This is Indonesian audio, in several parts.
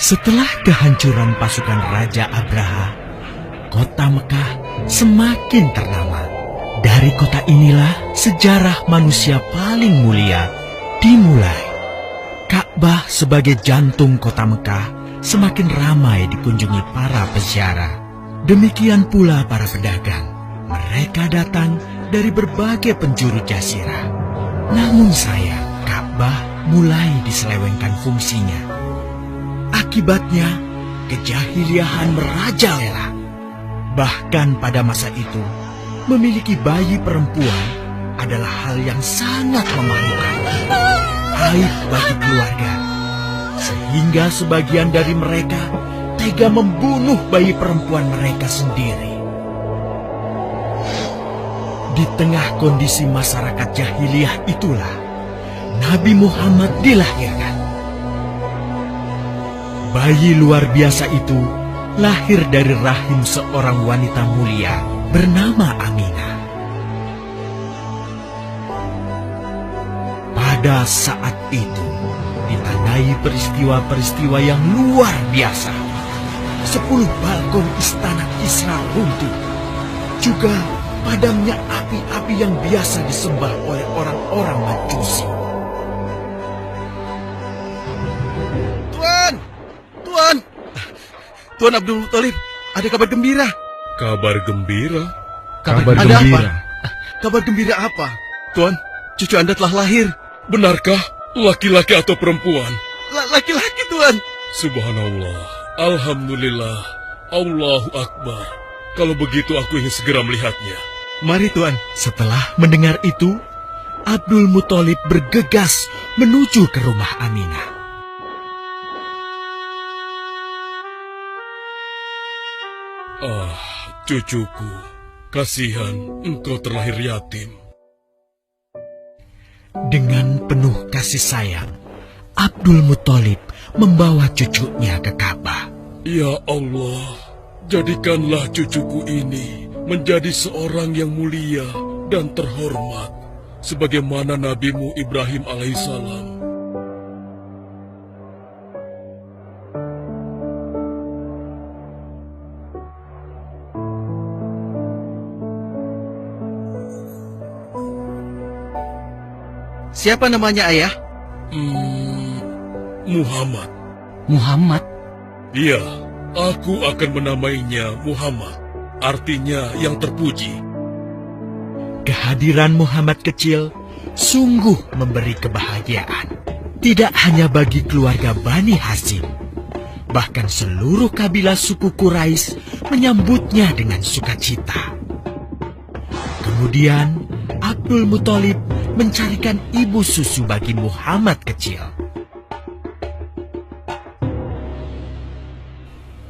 Setelah kehancuran pasukan Raja Abraha, kota Mekah semakin ternama. Dari kota inilah sejarah manusia paling mulia dimulai. Ka'bah sebagai jantung kota Mekah semakin ramai dikunjungi para peziarah. Demikian pula para pedagang. Mereka datang dari berbagai penjuru jazirah. Namun sayang, Ka'bah mulai diselewengkan fungsinya. Akibatnya, kejahiliahan merajalela. Bahkan pada masa itu, memiliki bayi perempuan adalah hal yang sangat memalukan. Aib bagi keluarga. Sehingga sebagian dari mereka tega membunuh bayi perempuan mereka sendiri. Di tengah kondisi masyarakat jahiliyah itulah Nabi Muhammad dilahirkan. Bayi luar biasa itu lahir dari rahim seorang wanita mulia bernama Aminah. Pada saat itu ditandai peristiwa-peristiwa yang luar biasa. 10 balkon istana Kisra runtuh. Juga padamnya api-api yang biasa disembah oleh orang-orang Majusi. Tuan Abdul Muthalib, ada kabar gembira. Kabar gembira? Kabar gembira? Apa? Kabar gembira apa? Tuan, cucu Anda telah lahir. Benarkah? Laki-laki atau perempuan? Laki-laki, Tuan. Subhanallah, Alhamdulillah, Allahu Akbar. Kalau begitu aku ingin segera melihatnya. Mari, Tuan. Setelah mendengar itu, Abdul Muthalib bergegas menuju ke rumah Aminah. Ah, cucuku, kasihan engkau terlahir yatim. Dengan penuh kasih sayang, Abdul Muthalib membawa cucunya ke Ka'bah. Ya Allah, jadikanlah cucuku ini menjadi seorang yang mulia dan terhormat, sebagaimana Nabimu Ibrahim alaihissalam. Siapa namanya, Ayah? Muhammad. Muhammad? Iya, aku akan menamainya Muhammad. Artinya yang terpuji. Kehadiran Muhammad kecil sungguh memberi kebahagiaan. Tidak hanya bagi keluarga Bani Hashim. Bahkan seluruh kabilah suku Quraisy menyambutnya dengan sukacita. Kemudian Abdul Muthalib mencarikan ibu susu bagi Muhammad kecil.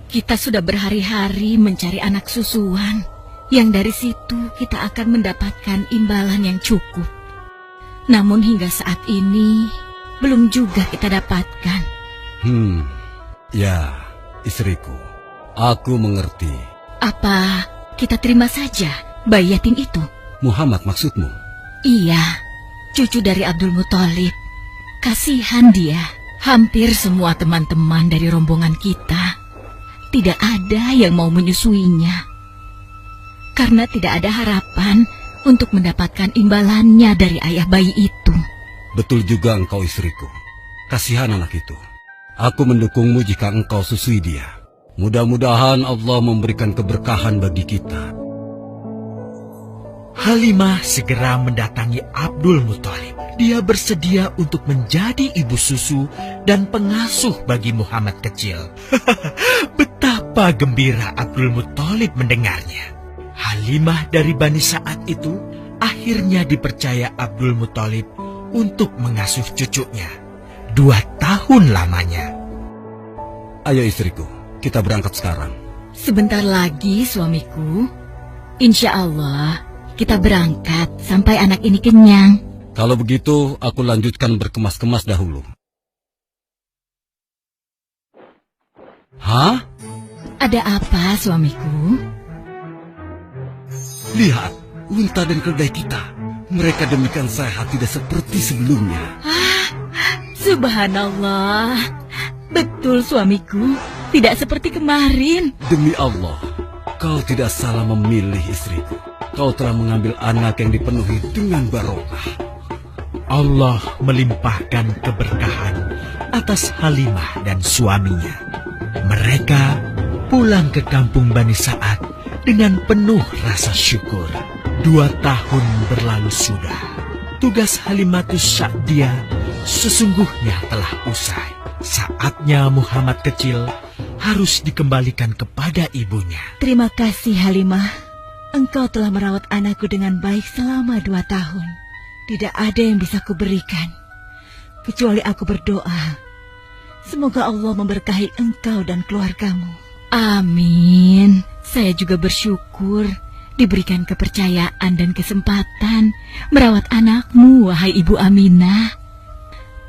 Kita sudah berhari-hari mencari anak susuan, yang dari situ kita akan mendapatkan imbalan yang cukup. Namun hingga saat ini, belum juga kita dapatkan. Ya, istriku, aku mengerti. Apa kita terima saja bayi yatim itu? Muhammad maksudmu? Iya, cucu dari Abdul Muthalib. Kasihan dia. Hampir semua teman-teman dari rombongan kita tidak ada yang mau menyusuinya. Karena tidak ada harapan untuk mendapatkan imbalannya dari ayah bayi itu. Betul juga engkau, istriku. Kasihan anak itu. Aku mendukungmu jika engkau susui dia. Mudah-mudahan Allah memberikan keberkahan bagi kita. Halimah segera mendatangi Abdul Muthalib. Dia bersedia untuk menjadi ibu susu dan pengasuh bagi Muhammad kecil. Betapa gembira Abdul Muthalib mendengarnya. Halimah dari Bani Sa'ad itu akhirnya dipercaya Abdul Muthalib untuk mengasuh cucunya 2 tahun lamanya. Ayo istriku, kita berangkat sekarang. Sebentar lagi suamiku. Insya Allah kita berangkat sampai anak ini kenyang. Kalau begitu, aku lanjutkan berkemas-kemas dahulu. Hah? Ada apa suamiku? Lihat, unta dan keledai kita. Mereka demikian sehat, tidak seperti sebelumnya. Subhanallah. Betul, suamiku. Tidak seperti kemarin. Demi Allah, kau tidak salah memilih istriku. Kau telah mengambil anak yang dipenuhi dengan barokah. Allah melimpahkan keberkahan atas Halimah dan suaminya. Mereka pulang ke kampung Bani Sa'ad dengan penuh rasa syukur. 2 tahun berlalu sudah. Tugas Halimatus Sa'diyah sesungguhnya telah usai. Saatnya Muhammad kecil harus dikembalikan kepada ibunya. Terima kasih, Halimah. Engkau telah merawat anakku dengan baik selama 2 tahun. Tidak ada yang bisa kuberikan, kecuali aku berdoa. Semoga Allah memberkahi engkau dan keluargamu. Amin. Saya juga bersyukur diberikan kepercayaan dan kesempatan merawat anakmu, wahai Ibu Aminah.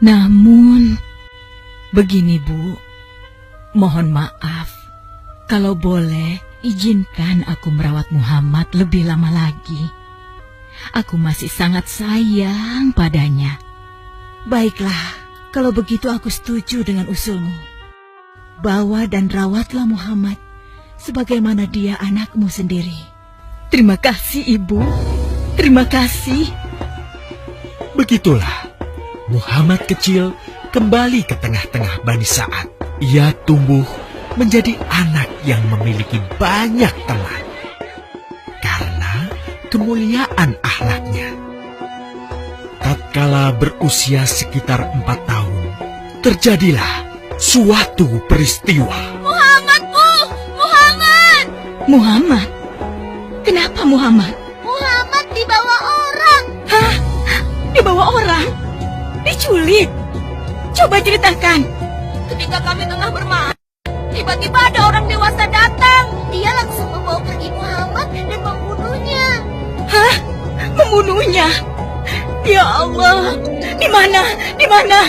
Namun, begini Bu, mohon maaf. Kalau boleh, izinkan aku merawat Muhammad lebih lama lagi. Aku masih sangat sayang padanya. Baiklah, kalau begitu aku setuju dengan usulmu. Bawa dan rawatlah Muhammad sebagaimana dia anakmu sendiri. Terima kasih, Ibu. Terima kasih. Begitulah, Muhammad kecil kembali ke tengah-tengah Bani Sa'ad. Ia tumbuh menjadi anak yang memiliki banyak teman karena kemuliaan akhlaknya. Tatkala berusia sekitar 4 tahun, terjadilah suatu peristiwa. Muhammad, Bu! Muhammad! Muhammad? Kenapa Muhammad? Muhammad dibawa orang. Hah? Dibawa orang? Diculik? Coba ceritakan. Ketika kami tengah bermain, tiba-tiba ada orang dewasa datang. Dia langsung membawa pergi Muhammad dan membunuhnya. Hah? Membunuhnya? Ya Allah, di mana? Di mana?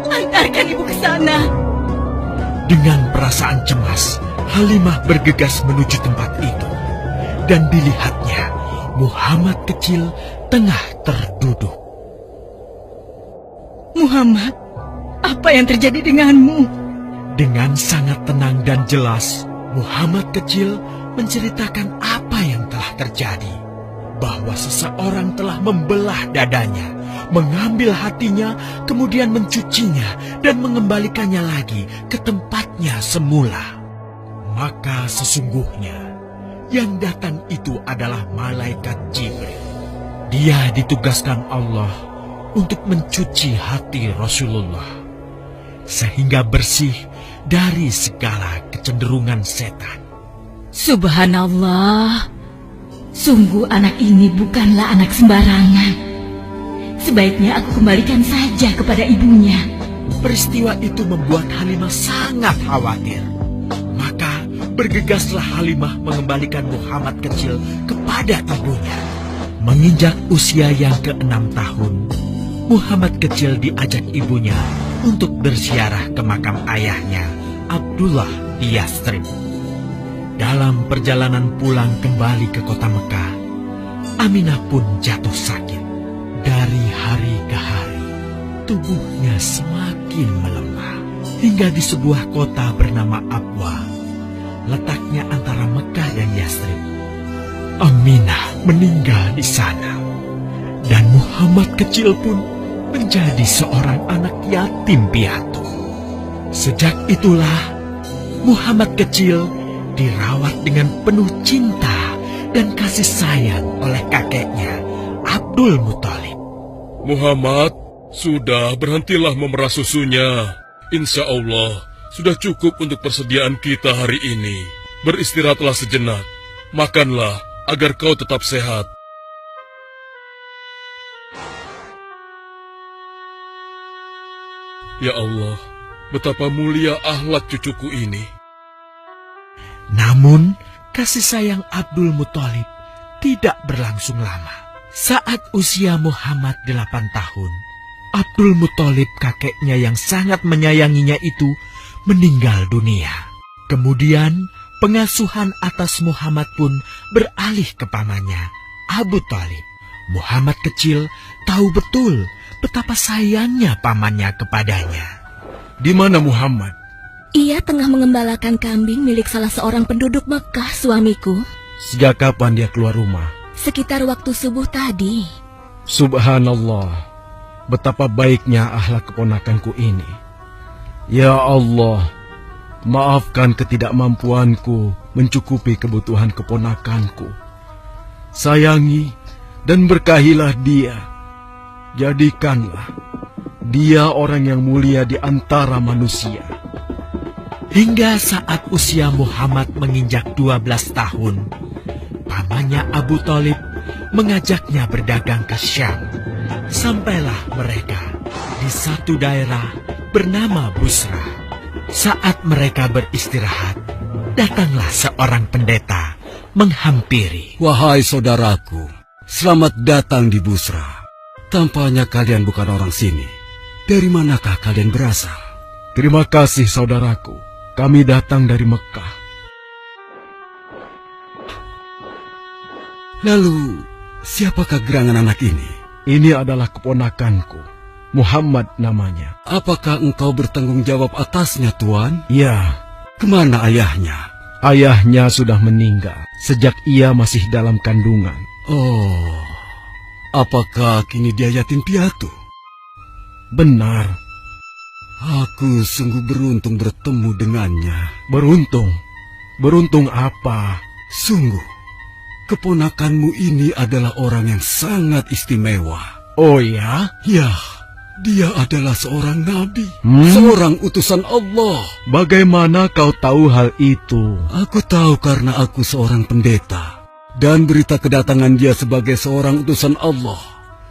Antarkan ibu ke sana. Dengan perasaan cemas, Halimah bergegas menuju tempat itu. Dan dilihatnya, Muhammad kecil tengah terduduk. Muhammad, apa yang terjadi denganmu? Dengan sangat tenang dan jelas, Muhammad kecil menceritakan apa yang telah terjadi. Bahwa seseorang telah membelah dadanya, mengambil hatinya, kemudian mencucinya dan mengembalikannya lagi ke tempatnya semula. Maka sesungguhnya yang datang itu adalah malaikat Jibril. Dia ditugaskan Allah untuk mencuci hati Rasulullah sehingga bersih dari segala kecenderungan setan. Subhanallah, sungguh anak ini bukanlah anak sembarangan. Sebaiknya aku kembalikan saja kepada ibunya. Peristiwa itu membuat Halimah sangat khawatir. Maka bergegaslah Halimah mengembalikan Muhammad kecil kepada ibunya. Menginjak usia yang ke-6 tahun, Muhammad kecil diajak ibunya untuk berziarah ke makam ayahnya, Abdullah di Yathrib. Dalam perjalanan pulang kembali ke kota Mekah, Aminah pun jatuh sakit. Dari hari ke hari, tubuhnya semakin melemah. Hingga di sebuah kota bernama Abwa, letaknya antara Mekah dan Yathrib, Aminah meninggal di sana. Dan Muhammad kecil pun menjadi seorang anak yatim piatu. Sejak itulah, Muhammad kecil dirawat dengan penuh cinta dan kasih sayang oleh kakeknya, Abdul Muthalib. Muhammad, sudah berhentilah memerah susunya. Insya Allah, sudah cukup untuk persediaan kita hari ini. Beristirahatlah sejenak. Makanlah agar kau tetap sehat. Ya Allah, betapa mulia akhlak cucuku ini. Namun, kasih sayang Abdul Muthalib tidak berlangsung lama. Saat usia Muhammad 8 tahun, Abdul Muthalib, kakeknya yang sangat menyayanginya itu, meninggal dunia. Kemudian, pengasuhan atas Muhammad pun beralih ke pamannya, Abu Thalib. Muhammad kecil tahu betul betapa sayangnya pamannya kepadanya. Di mana Muhammad? Ia tengah mengembalakan kambing milik salah seorang penduduk Mekah, suamiku. Sejak kapan dia keluar rumah? Sekitar waktu subuh tadi. Subhanallah, betapa baiknya akhlak keponakanku ini. Ya Allah, maafkan ketidakmampuanku mencukupi kebutuhan keponakanku. Sayangi dan berkahilah dia. Jadikanlah dia orang yang mulia di antara manusia. Hingga saat usia Muhammad menginjak 12 tahun, pamannya Abu Thalib mengajaknya berdagang ke Syam. Sampailah mereka di satu daerah bernama Busra. Saat mereka beristirahat, datanglah seorang pendeta menghampiri. Wahai saudaraku, selamat datang di Busra. Tampaknya kalian bukan orang sini. Dari manakah kalian berasal? Terima kasih saudaraku. Kami datang dari Mekah. Lalu, siapakah gerangan anak ini? Ini adalah keponakanku. Muhammad namanya. Apakah engkau bertanggung jawab atasnya, Tuan? Ya, Kemana ayahnya? ayahnya sudah meninggal sejak ia masih dalam kandungan. Oh, apakah kini dia yatim piatu? Benar, Aku sungguh beruntung bertemu dengannya. beruntung. Beruntung apa? Sungguh, keponakanmu ini adalah orang yang sangat istimewa. Oh ya? Ya, dia adalah seorang nabi, Hmm? seorang utusan Allah. Bagaimana kau tahu hal itu? Aku tahu karena aku seorang pendeta, dan berita kedatangan dia sebagai seorang utusan Allah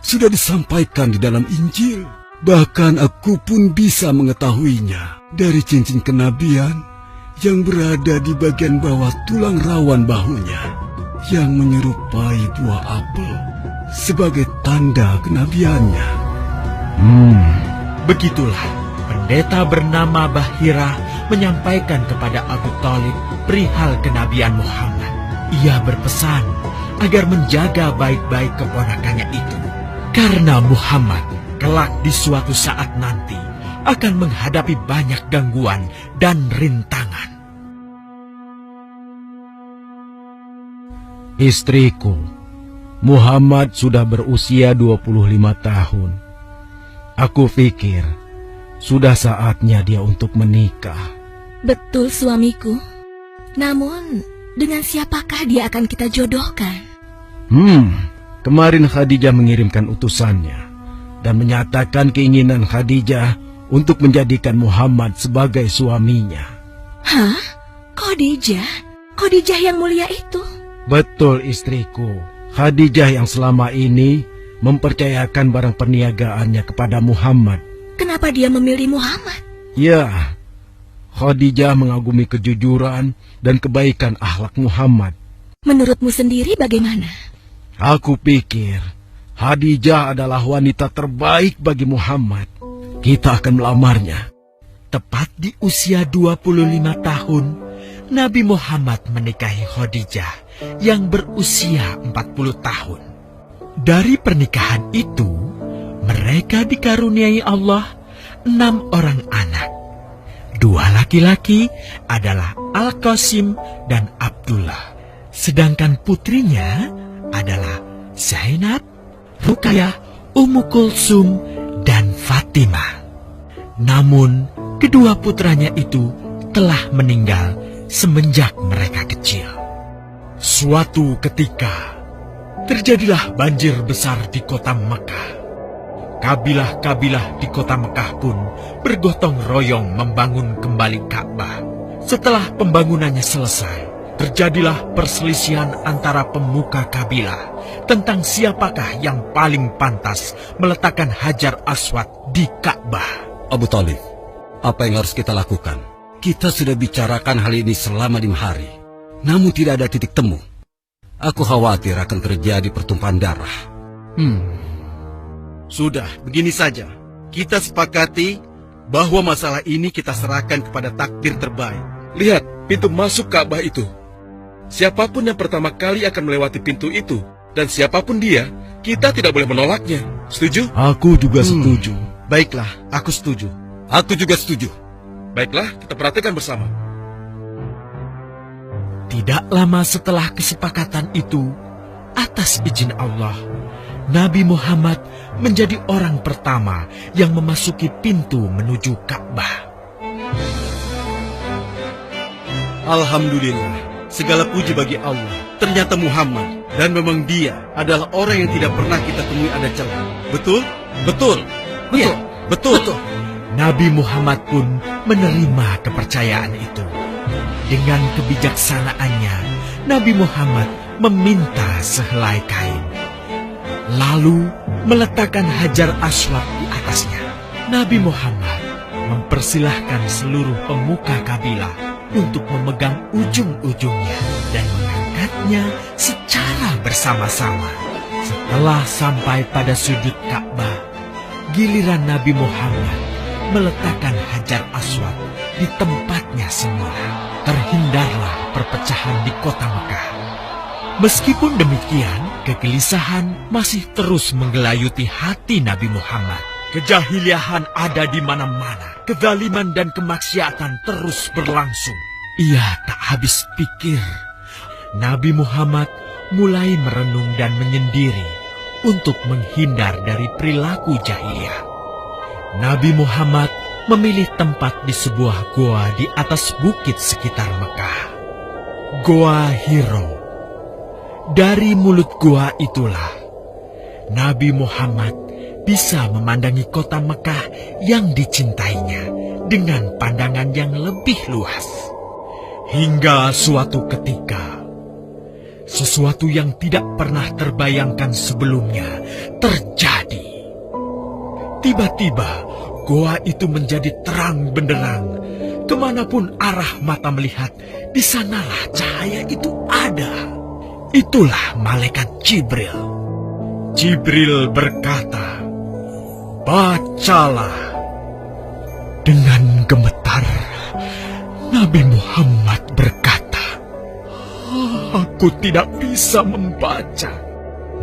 sudah disampaikan di dalam Injil. Bahkan aku pun bisa mengetahuinya dari cincin kenabian yang berada di bagian bawah tulang rawan bahunya yang menyerupai buah apel sebagai tanda kenabiannya. Begitulah pendeta bernama Bahira menyampaikan kepada Abu Thalib perihal kenabian Muhammad. Ia berpesan agar menjaga baik-baik keponakannya itu, karena Muhammad kelak di suatu saat nanti akan menghadapi banyak gangguan dan rintangan. Istriku, Muhammad sudah berusia 25 tahun. Aku pikir sudah saatnya dia untuk menikah. Betul, suamiku. Namun, dengan siapakah dia akan kita jodohkan? Kemarin Khadijah mengirimkan utusannya dan menyatakan keinginan Khadijah untuk menjadikan Muhammad sebagai suaminya. Hah? Khadijah? Khadijah yang mulia itu? Betul, istriku. Khadijah yang selama ini mempercayakan barang perniagaannya kepada Muhammad. Kenapa dia memilih Muhammad? Ya, Khadijah mengagumi kejujuran dan kebaikan akhlak Muhammad. Menurutmu sendiri bagaimana? Aku pikir Khadijah adalah wanita terbaik bagi Muhammad. Kita akan melamarnya. Tepat di usia 25 tahun, Nabi Muhammad menikahi Khadijah yang berusia 40 tahun. Dari pernikahan itu, mereka dikaruniai Allah 6 orang anak. 2 laki-laki adalah Al-Qasim dan Abdullah. Sedangkan putrinya adalah Zainab, Ruqayyah, Ummu Kulsum, dan Fatimah. Namun, kedua putranya itu telah meninggal semenjak mereka kecil. Suatu ketika, terjadilah banjir besar di kota Mekah. Kabilah-kabilah di kota Mekah pun bergotong royong membangun kembali Ka'bah. Setelah pembangunannya selesai, terjadilah perselisihan antara pemuka kabilah tentang siapakah yang paling pantas meletakkan Hajar Aswad di Ka'bah. Abu Thalib, apa yang harus kita lakukan? Kita sudah bicarakan hal ini selama 5 hari, namun tidak ada titik temu. Aku khawatir akan terjadi pertumpahan darah. Sudah, begini saja. Kita sepakati bahwa masalah ini kita serahkan kepada takdir terbaik. Lihat pintu masuk Ka'bah itu. Siapapun yang pertama kali akan melewati pintu itu, dan siapapun dia, kita tidak boleh menolaknya. Setuju? Aku juga setuju. Baiklah, aku setuju. Aku juga setuju. Baiklah, kita perhatikan bersama. Tidak lama setelah kesepakatan itu, atas izin Allah, Nabi Muhammad menjadi orang pertama yang memasuki pintu menuju Ka'bah. Alhamdulillah, segala puji bagi Allah. Ternyata Muhammad, dan memang dia adalah orang yang tidak pernah kita temui ada celah. Betul? Betul. Iya, Betul. Nabi Muhammad pun menerima kepercayaan itu. Dengan kebijaksanaannya, Nabi Muhammad meminta sehelai kain, lalu meletakkan Hajar Aswad di atasnya. Nabi Muhammad mempersilahkan seluruh pemuka kabilah untuk memegang ujung-ujungnya dan mengangkatnya secara bersama-sama. Setelah sampai pada sudut Ka'bah, giliran Nabi Muhammad meletakkan Hajar Aswad di tempatnya semula. Terhindarlah perpecahan di kota Mekah. Meskipun demikian, kegelisahan masih terus menggelayuti hati Nabi Muhammad. Kejahiliahan ada di mana-mana. Kezaliman dan kemaksiatan terus berlangsung. Ia tak habis pikir. Nabi Muhammad mulai merenung dan menyendiri untuk menghindar dari perilaku jahiliyah. Nabi Muhammad memilih tempat di sebuah goa di atas bukit sekitar Mekah. Goa Hiro. Dari mulut goa itulah Nabi Muhammad bisa memandangi kota Mekah yang dicintainya dengan pandangan yang lebih luas. Hingga suatu ketika, sesuatu yang tidak pernah terbayangkan sebelumnya terjadi. Tiba-tiba, goa itu menjadi terang benderang. Kemanapun arah mata melihat, di sanalah cahaya itu ada. Itulah malaikat Jibril. Jibril berkata, "Bacalah." Dengan gemetar, Nabi Muhammad berkata, "Aku tidak bisa membaca."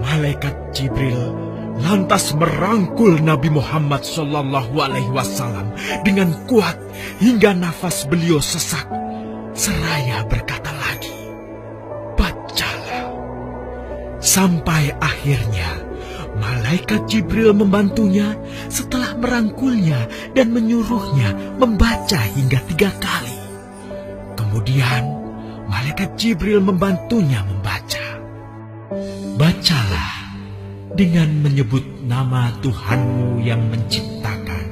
Malaikat Jibril lantas merangkul Nabi Muhammad SAW dengan kuat hingga nafas beliau sesak. Seraya berkata lagi, "Bacalah." Sampai akhirnya malaikat Jibril membantunya setelah merangkulnya dan menyuruhnya membaca hingga 3 kali. Kemudian malaikat Jibril membantunya membaca. "Bacalah dengan menyebut nama Tuhanmu yang menciptakan.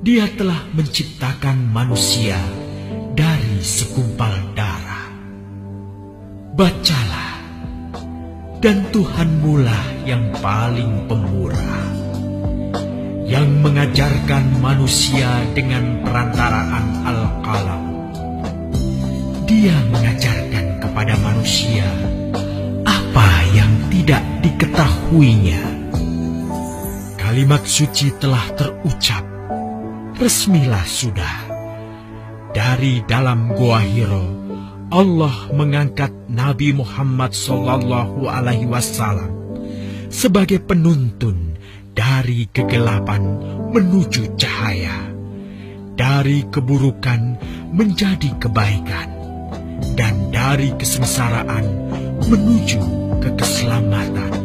Dia telah menciptakan manusia dari segumpal darah. Bacalah, dan Tuhanmulah yang paling pemurah, yang mengajarkan manusia dengan perantaraan Al-Qalam. Dia mengajarkan kepada manusia apa yang tidak diketahuinya." Kalimat suci telah terucap. Resmilah sudah. Dari dalam Goa Hiro, Allah mengangkat Nabi Muhammad SAW sebagai penuntun dari kegelapan menuju cahaya, dari keburukan menjadi kebaikan, dan dari kesengsaraan menuju ke keselamatan.